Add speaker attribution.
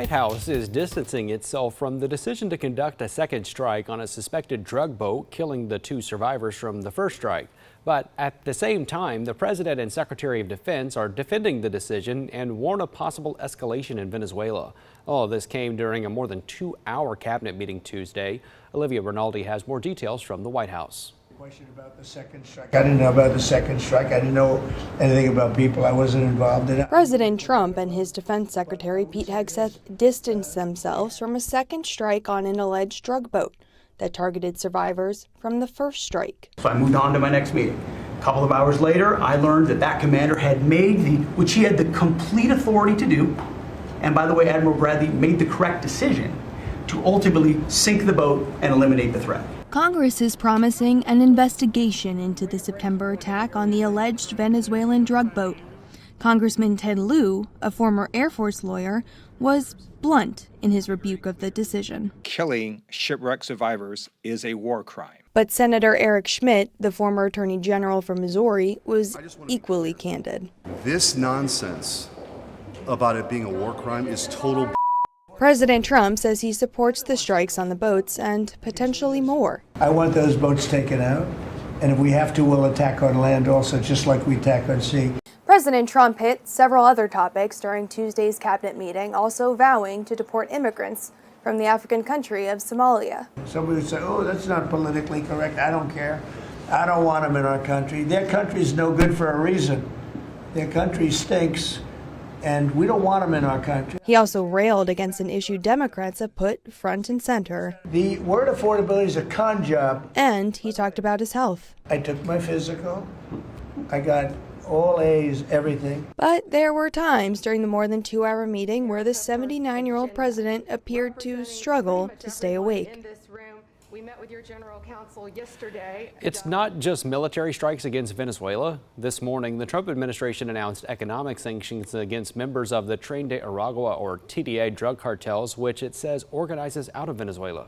Speaker 1: The White House is distancing itself from the decision to conduct a second strike on a suspected drug boat, killing the two survivors from the first strike. But at the same time, the president and Secretary of Defense are defending the decision and warn of possible escalation in Venezuela. All of this came during a more than 2-hour cabinet meeting Tuesday. Olivia Bernaldi has more details from the White House.
Speaker 2: Question about the second strike. I didn't know about the second strike. I didn't know anything about people. I wasn't involved in it.
Speaker 3: President Trump and his defense secretary Pete Hegseth distanced themselves from a second strike on an alleged drug boat that targeted survivors from the first strike.
Speaker 4: So I moved on to my next meeting. A couple of hours later, I learned that commander had made which he had the complete authority to do, and by the way, Admiral Bradley made the correct decision to ultimately sink the boat and eliminate the threat.
Speaker 3: Congress is promising an investigation into the September attack on the alleged Venezuelan drug boat. Congressman Ted Lieu, a former Air Force lawyer, was blunt in his rebuke of the decision.
Speaker 5: Killing shipwreck survivors is a war crime.
Speaker 3: But Senator Eric Schmitt, the former Attorney General from Missouri, was equally candid.
Speaker 6: This nonsense about it being a war crime is total.
Speaker 3: President Trump says he supports the strikes on the boats and potentially more.
Speaker 2: I want those boats taken out, and if we have to, we'll attack on land also, just like we attack on sea.
Speaker 3: President Trump hit several other topics during Tuesday's cabinet meeting, also vowing to deport immigrants from the African country of Somalia.
Speaker 2: Somebody would say, oh, that's not politically correct. I don't care. I don't want them in our country. Their country's no good for a reason. Their country stinks, and we don't want them in our country.
Speaker 3: He also railed against an issue Democrats have put front and center.
Speaker 2: The word affordability is a con job.
Speaker 3: And he talked about his health.
Speaker 2: I took my physical. I got all A's, everything.
Speaker 3: But there were times during the more than 2-hour meeting where the 79-year-old president appeared to struggle to stay awake.
Speaker 7: We met with your general counsel yesterday.
Speaker 1: It's not just military strikes against Venezuela. This morning, the Trump administration announced economic sanctions against members of the Tren de Aragua, or TDA, drug cartels, which it says organizes out of Venezuela.